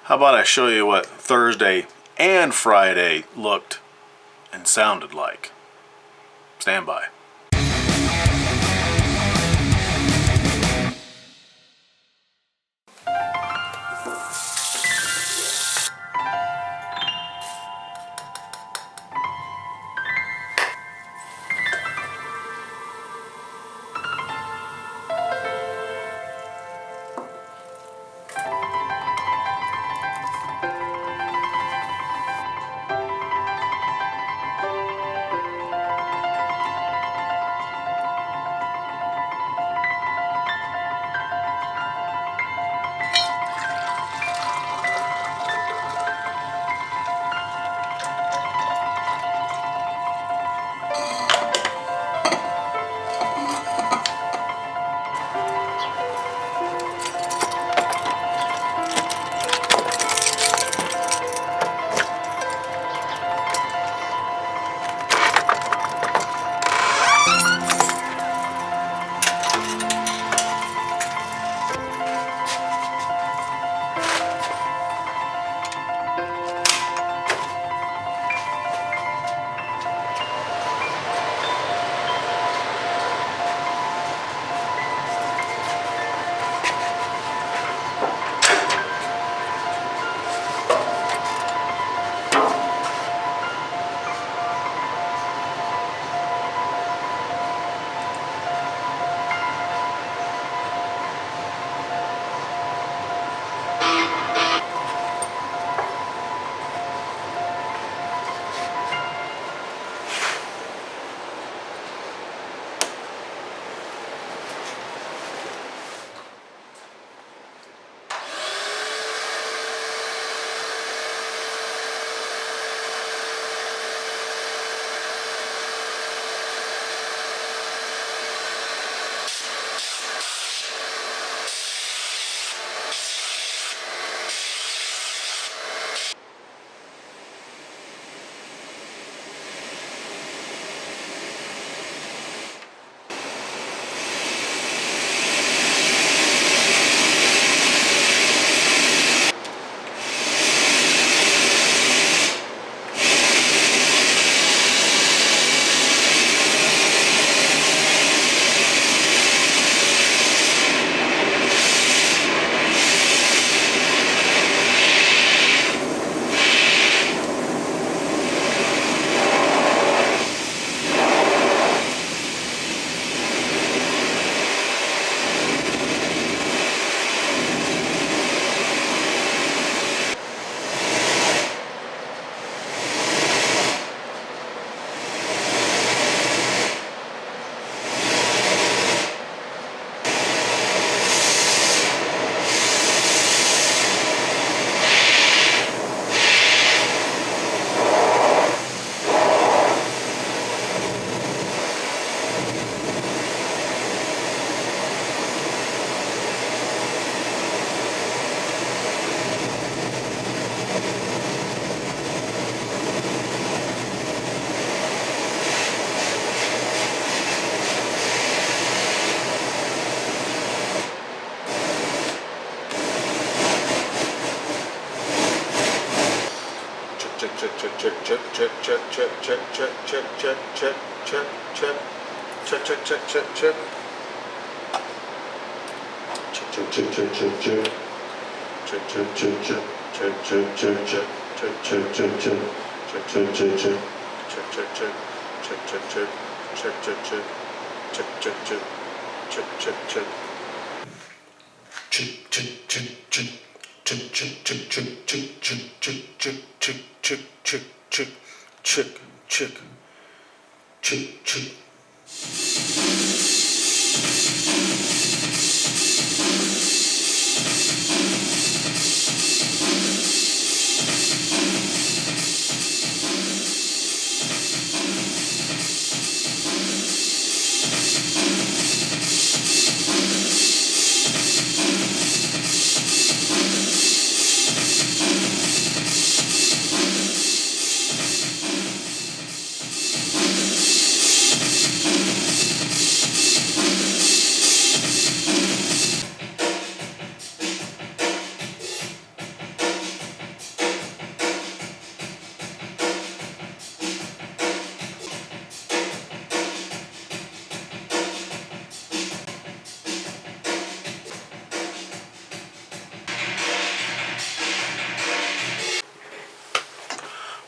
How about I show you what Thursday and Friday looked and sounded like? Stand by.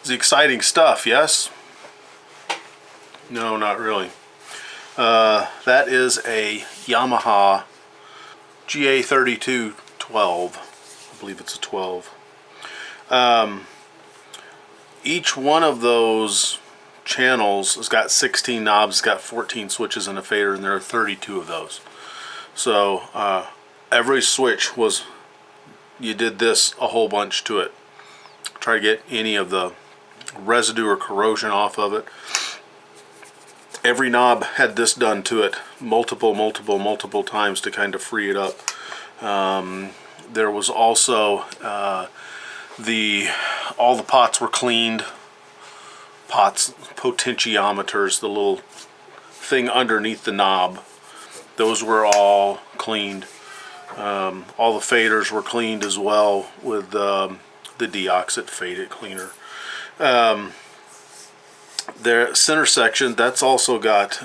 It's exciting stuff, yes? No, not really. That is a Yamaha GA32 12. I believe it's a 12. Each one of those channels has got 16 knobs, it's got 14 switches and a fader, and there are 32 of those. So every switch was, you did this a whole bunch to it. Try to get any of the residue or corrosion off of it. Every knob had this done to it multiple times to kind of free it up. There was also all the pots were cleaned. Pots, potentiometers, the little thing underneath the knob, those were all cleaned. All the faders were cleaned as well with the deoxit faded cleaner. The center section, that's also got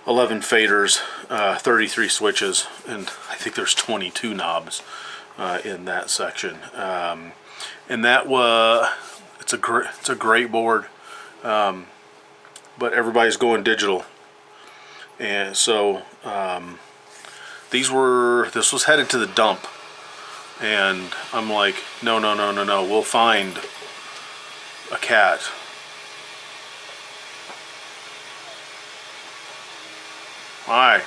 11 faders, 33 switches, and I think there's 22 knobs in that section. And that was, it's a great board, but everybody's going digital, and so this was headed to the dump, and I'm like, no, we'll find a cat. Hi.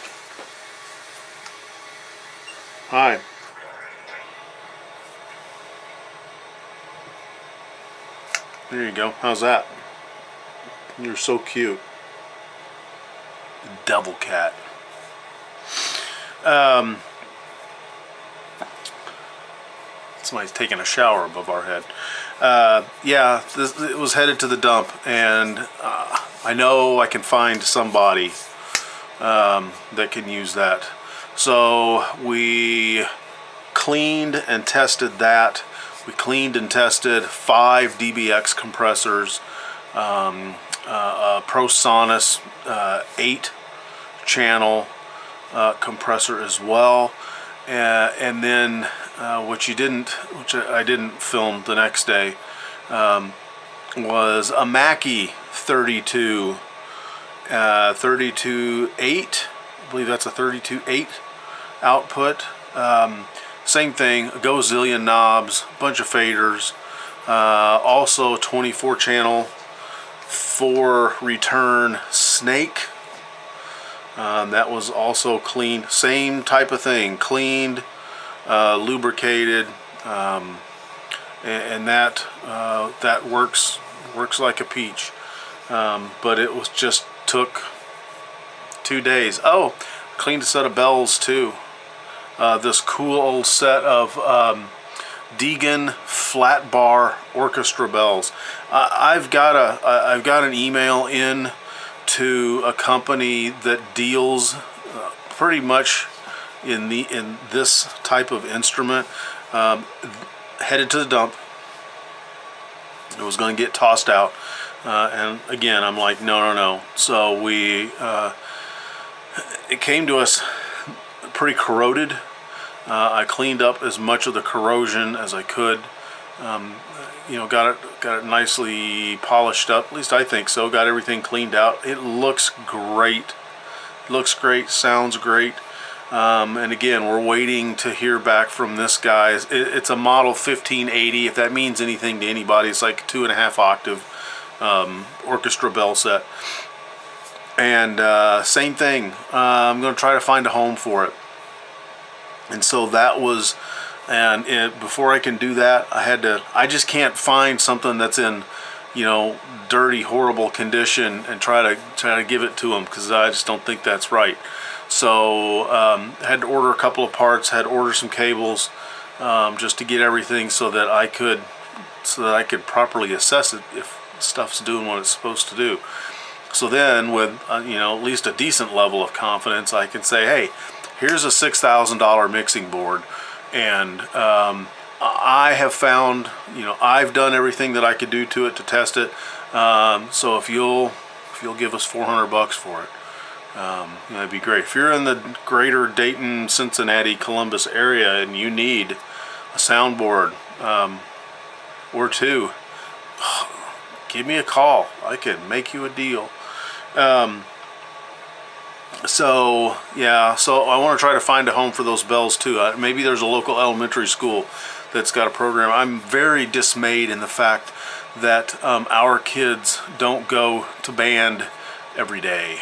There you go. How's that? You're so cute. Devil cat. Somebody's taking a shower above our head. Yeah, it was headed to the dump, and I know I can find somebody that can use that. So we cleaned and tested that. We cleaned and tested 5 DBX compressors, a PROSONUS 8 channel compressor as well, and then which I didn't film the next day, was a MACKIE 32 32.8. I believe that's a 32.8 output. Same thing, a gazillion knobs, bunch of faders, also 24 channel 4 return snake. That was also cleaned, same type of thing, cleaned, lubricated, and that works like a peach. But it was just took 2 days. Oh, cleaned a set of bells too. This cool old set of DEAGAN flat bar orchestra bells. I've got an email in to a company that deals pretty much in this type of instrument. Headed to the dump. It was going to get tossed out, and again I'm like, no. So it came to us pretty corroded. I cleaned up as much of the corrosion as I could. Got it nicely polished up. At least I think so. Got everything cleaned out. It looks great. Sounds great. And again, we're waiting to hear back from this guy. It's a model 1580. If that means anything to anybody, it's like a 2.5 octave orchestra bell set. And same thing. I'm going to try to find a home for it. And so that was, before I can do that, I just can't find something that's in, dirty, horrible condition and try to give it to them, because I just don't think that's right. So I had to order a couple of parts, had to order some cables, just to get everything so that I could properly assess it if stuff's doing what it's supposed to do. So then with at least a decent level of confidence, I can say, hey, here's a $6,000 mixing board, and I have found, I've done everything that I could do to it to test it. So if you'll give us $400 for it, that'd be great. If you're in the greater Dayton, Cincinnati, Columbus area and you need a soundboard or two, give me a call. I can make you a deal. So yeah, so I want to try to find a home for those bells too. Maybe there's a local elementary school that's got a program. I'm very dismayed in the fact that our kids don't go to band every day.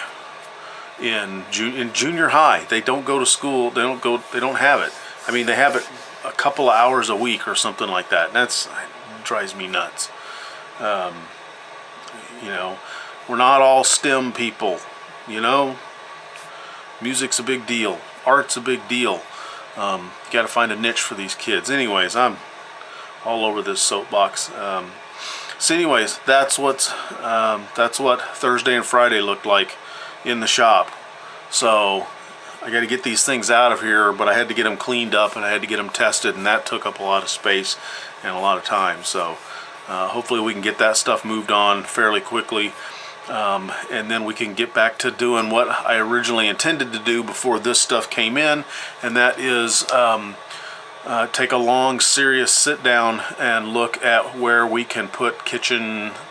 In junior high, they don't go to school. They don't have it. I mean, they have it a couple of hours a week or something like that. And that drives me nuts. You know, we're not all STEM people. You know, music's a big deal. Art's a big deal. You got to find a niche for these kids. Anyways, I'm all over this soapbox. So anyways, that's what Thursday and Friday looked like in the shop. So I got to get these things out of here, but I had to get them cleaned up and I had to get them tested, and that took up a lot of space and a lot of time. So hopefully we can get that stuff moved on fairly quickly, and then we can get back to doing what I originally intended to do before this stuff came in, and that is take a long, serious sit down and look at where we can put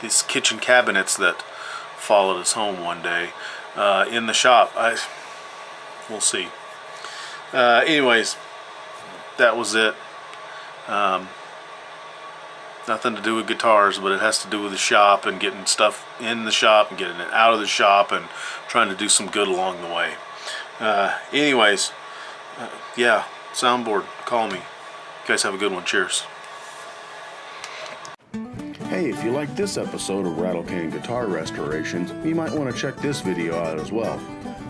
these kitchen cabinets that followed us home one day in the shop. We'll see. Anyways, that was it. Nothing to do with guitars, but it has to do with the shop and getting stuff in the shop and getting it out of the shop and trying to do some good along the way. Anyways, yeah, soundboard, call me. You guys have a good one. Cheers. Hey, if you like this episode of Rattlecan Guitar Restorations, you might want to check this video out as well.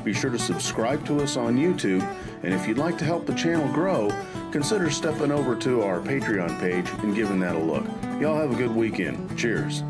Be sure to subscribe to us on YouTube, and if you'd like to help the channel grow, consider stepping over to our Patreon page and giving that a look. Y'all have a good weekend. Cheers.